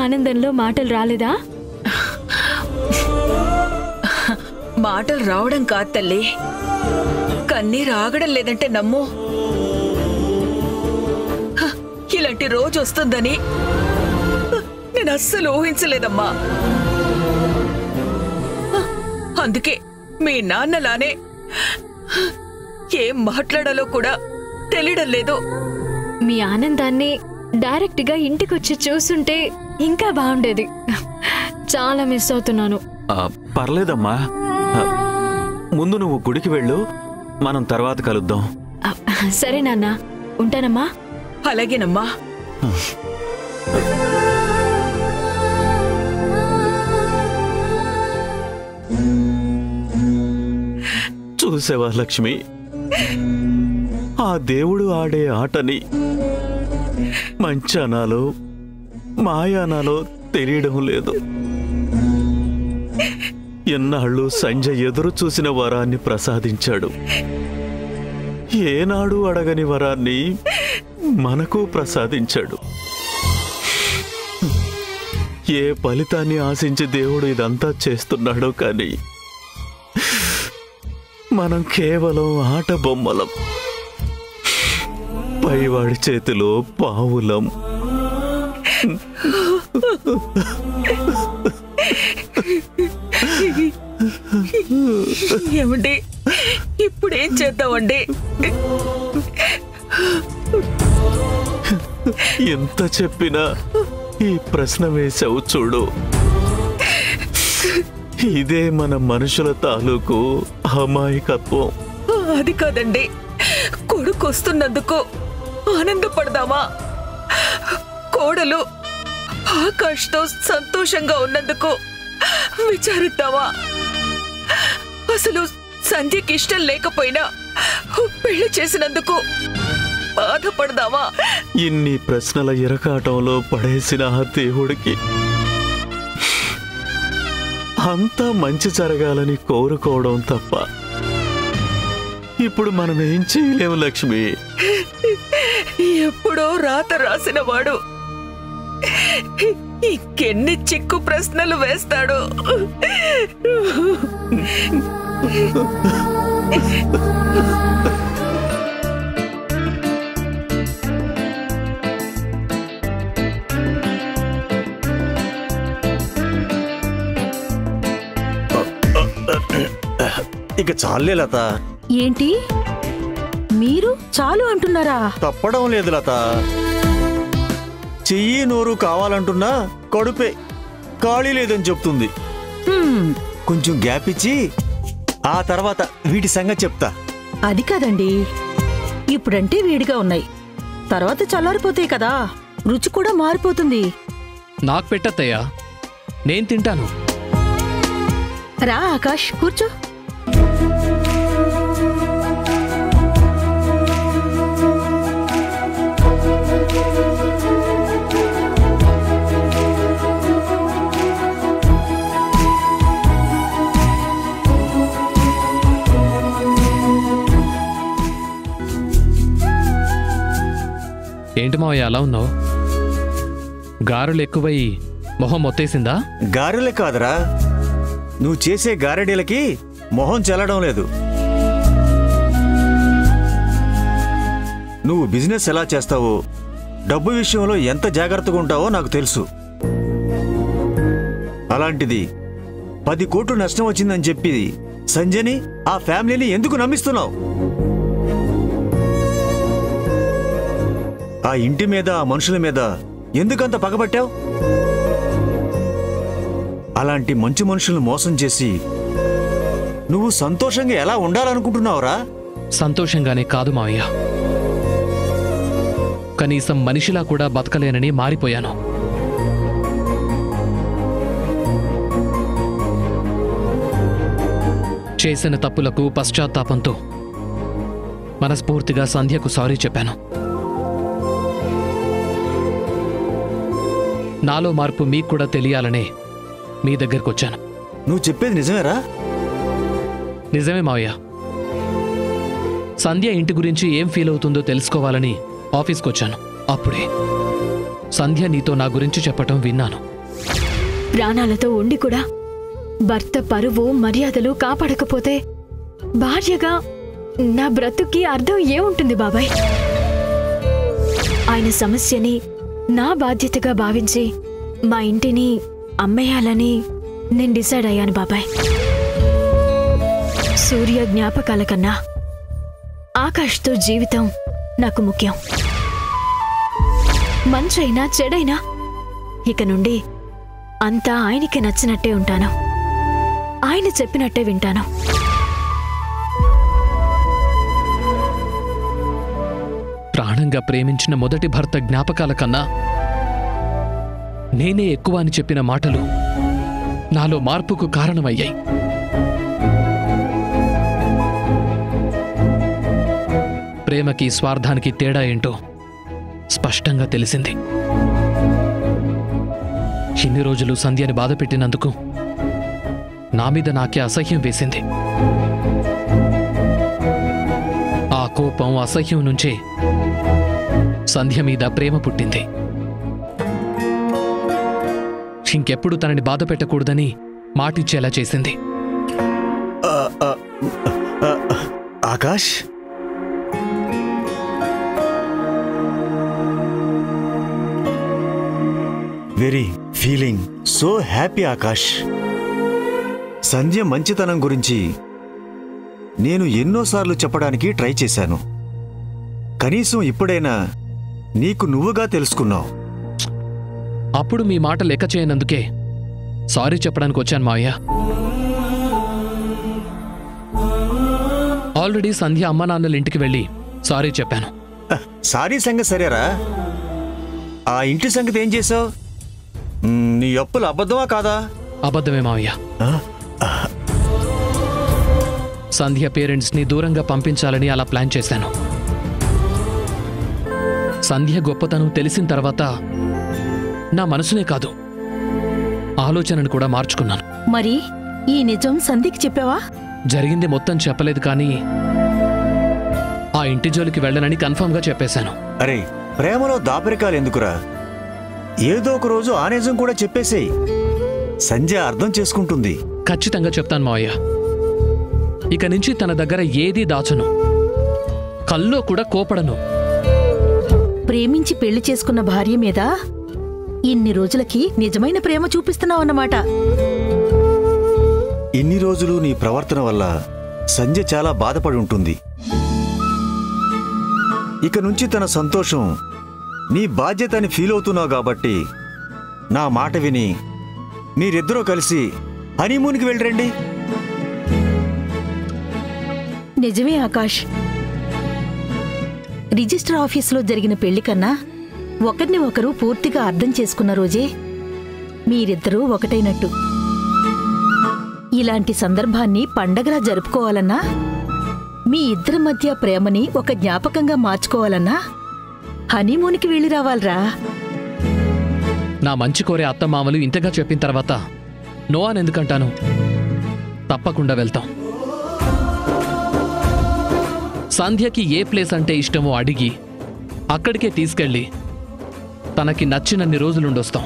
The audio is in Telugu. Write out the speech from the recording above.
ఆనందంలో మాటలు రాలేదా? మాటలు రావడం కాదు తల్లి, కన్నీరు ఆగడం లేదంటే నమ్ము. ఇలాంటి రోజు వస్తుందని నేను అస్సలు ఊహించలేదమ్మా. అందుకే మీ నాన్నలానే ఏం మాట్లాడాలో కూడా తెలియడం లేదు. మీ ఆనందాన్ని డైరెక్ట్ గా ఇంటికొచ్చి చూస్తుంటే ఇంకా బాగుండేది. చాలా మిస్ అవుతున్నాను. పర్లేదమ్మా, ముందు నువ్వు గుడికి వెళ్ళు, మనం తర్వాత కలుద్దాం. సరే నాన్న, ఉంటానమ్మా. అలాగేనమ్మా. చూసావా లక్ష్మి, ఆ దేవుడు ఆడే ఆటని మంచానాలో మాయానాలో తెలియడం లేదు. ఎన్నాళ్ళు సంజయ్ ఎదురు చూసిన వరాన్ని ప్రసాదించాడు. ఏనాడు అడగని వరాన్ని మనకు ప్రసాదించాడు. ఏ ఫలితాన్ని ఆశించి దేవుడు ఇదంతా చేస్తున్నాడో కానీ మనం కేవలం ఆట బొమ్మలం, పైవాడి చేతిలో పావులం. ఏమండి, ఇప్పుడేం చేద్దామండి? ఎంత చెప్పినా ఈ ప్రశ్న వేసావు చూడు. ఇదే మన మనుషుల తాలూకు అమాయకత్వం. అది కాదండి, కొడుకు వస్తున్నందుకు ఆనందపడదామా? కోడలు ఆకాష్తో సంతోషంగా ఉన్నందుకు విచారిద్దామా? అసలు సంధ్యకి ఇష్టం లేకపోయినా పెళ్లి చేసినందుకు బాధపడదామా? ఇన్ని ప్రశ్నల ఇరకాటంలో పడేసిన ఆ దేవుడికి అంతా మంచి జరగాలని కోరుకోవడం తప్ప ఇప్పుడు మనం ఏం చేయలేము లక్ష్మి. ఎప్పుడో రాత రాసిన వాడు ఇంకెన్ని చిక్కు ప్రశ్నలు వేస్తాడు. ఇక చాలే లత. ఏంటి మీరు చాలు అంటున్నారా? తప్పడం లేదు లత. చెయ్యి నోరు కావాలంటున్నా కడుపే ఖాళీ లేదని చెప్తుంది. కొంచెం గ్యాప్ ఇచ్చి ఆ తర్వాత వీటి సంగతి చెప్తా. అది కాదండి, ఇప్పుడంటే వేడిగా ఉన్నాయి, తర్వాత చల్లారిపోతాయి కదా, రుచి కూడా మారిపోతుంది. నాకు పెట్టత్తయ్యా, నేను తింటాను. రా ఆకాష్, కూర్చో. ఏంటి మావయ్య అలా ఉన్నావు? గారెలు ఎక్కువై మొహం మొత్తేసిందా? గారెలే కాదురా, నువ్వు చేసే గారెడీలకి మొహం చెల్లడం లేదు. నువ్వు బిజినెస్ ఎలా చేస్తావో, డబ్బు విషయంలో ఎంత జాగ్రత్తగా ఉంటావో నాకు తెలుసు. అలాంటిది 10 కోట్లు నష్టం వచ్చిందని చెప్పి సంజయ్ని, ఆ ఫ్యామిలీని ఎందుకు నమ్మిస్తున్నావు? ఆ ఇంటి మీద, ఆ మనుషుల మీద ఎందుకంత పగబట్టావు? అలాంటి మంచి మనుషులను మోసం చేసి నువ్వు సంతోషంగా ఎలా ఉండాలనుకుంటున్నావురా? సంతోషంగానే కాదు మావయ్య, కనీసం మనిషిలా కూడా బతకలేనని మారిపోయాను. చేసిన తప్పులకు పశ్చాత్తాపంతో మనస్ఫూర్తిగా సంధ్యకు సారీ చెప్పాను. నాలో మార్పు మీకు కూడా తెలియాలనే మీ దగ్గరకు వచ్చాను. నువ్వు చెప్పేది నిజమేరా? నిజమే మావయ్య. సంధ్య ఇంటి గురించి ఏం ఫీల్ అవుతుందో తెలుసుకోవాలని ఆఫీస్కి వచ్చాను. అప్పుడే సంధ్య నీతో నా గురించి చెప్పటం విన్నాను. ప్రాణాలతో ఉండి కూడా భర్త పరువు మర్యాదలు కాపాడకపోతే భార్యగా నా బ్రతుక్కి అర్థం ఏముంటుంది బాబాయ్? ఆయన సమస్యని నా బాధ్యతగా భావించి మా ఇంటిని అమ్మేయాలని నేను డిసైడ్ అయ్యాను బాబాయ్. సూర్య జ్ఞాపకాల కన్నా ఆకాష్తో జీవితం నాకు ముఖ్యం. మంచైనా చెడైనా ఇక నుండి అంతా ఆయనకి నచ్చినట్టే ఉంటాను. ఆయన చెప్పినట్టే వింటాను. ప్రాణంగా ప్రేమించిన మొదటి భర్త జ్ఞాపకాల కన్నా నేనే ఎక్కువ అని చెప్పిన మాటలు నాలో మార్పుకు కారణమయ్యాయి. ప్రేమకి స్వార్థానికి తేడా ఏంటో స్పష్టంగా తెలిసింది. ఇన్ని రోజులు సంధ్యని బాధ పెట్టినందుకు నా మీద నాకే అసహ్యం వేసింది. ఆ కోపం అసహ్యం నుంచే సంధ్య మీద ప్రేమ పుట్టింది. ఇంకెప్పుడు తనని బాధ పెట్టకూడదని మాటిచ్చేలా చేసింది. Akash, very feeling so happy Akash. Sandhya మంచితనం గురించి నేను ఎన్నోసార్లు చెప్పడానికి ట్రై చేశాను. కనీసం ఇప్పుడైనా నీకు నువ్వుగా తెలుసుకున్నావు. అప్పుడు మీ మాట లెక్క చేయనందుకే సారీ చెప్పడానికి వచ్చాను మావయ్య. ఆల్రెడీ సంధ్య అమ్మ నాన్నల ఇంటికి వెళ్ళి సారీ చెప్పాను. సారీ సంగతి సరేరా, ఆ ఇంటి సంగతి ఏం చేసావు? నీ అప్పులు అబద్ధమా కాదా? అబద్ధమే మావయ్య. సంధ్య పేరెంట్స్ని దూరంగా పంపించాలని అలా ప్లాన్ చేశాను. సంధ్య గొప్పతనం తెలిసిన తర్వాత నా మనసునే కాదు ఆలోచనను కూడా మార్చుకున్నాను. మరి ఈ నిజం సంధ్యకి చెప్పావా? జరిగింది మొత్తం చెప్పలేదు, కానీ ఆ ఇంటి జోలికి వెళ్ళనని కన్ఫర్మ్గా చెప్పేశాను. అరే, ప్రేమలో దాపరికాలు ఎందుకురా? ఏదో ఒక రోజు ఆ నిజం కూడా చెప్పేసేయ్. సంధ్య అర్థం చేసుకుంటుంది. ఖచ్చితంగా చెప్తాను మావయ్య. ఇక నుంచి తన దగ్గర ఏదీ దాచను, కల్లో కూడా కోపడను. ప్రేమించి పెళ్లి చేసుకున్న భార్య మీద ఇన్ని రోజులకి నిజమైన ప్రేమ చూపిస్తున్నావన్నమాట. ఇన్ని రోజులు నీ ప్రవర్తన వల్ల సంధ్య చాలా బాధపడి ఉంటుంది. ఇక నుంచి తన సంతోషం నీ బాధ్యత అని ఫీల్ అవుతున్నావు కాబట్టి నా మాట విని మీరిద్దరూ కలిసి హనీమూన్కి వెళ్ళరండి. నిజమే ఆకాష్. రిజిస్టర్ ఆఫీసులో జరిగిన పెళ్లి కన్నా ఒకరిని ఒకరు పూర్తిగా అర్థం చేసుకున్న రోజే మీరిద్దరూ ఒకటైనట్టు. ఇలాంటి సందర్భాన్ని పండగలా జరుపుకోవాలన్నా, మీ ఇద్దరి మధ్య ప్రేమని ఒక జ్ఞాపకంగా మార్చుకోవాలన్నా హనీమూన్కి వెళ్ళి రావాలరా. నా మంచి కోరే అత్తమామలు ఇంతగా చెప్పిన తర్వాత నో అని ఎందుకంటాను? తప్పకుండా వెళ్తాం. సంధ్యకి ఏ ప్లేస్ అంటే ఇష్టమో అడిగి అక్కడికే తీసుకెళ్ళి తనకి నచ్చినన్ని రోజులుండొస్తాం.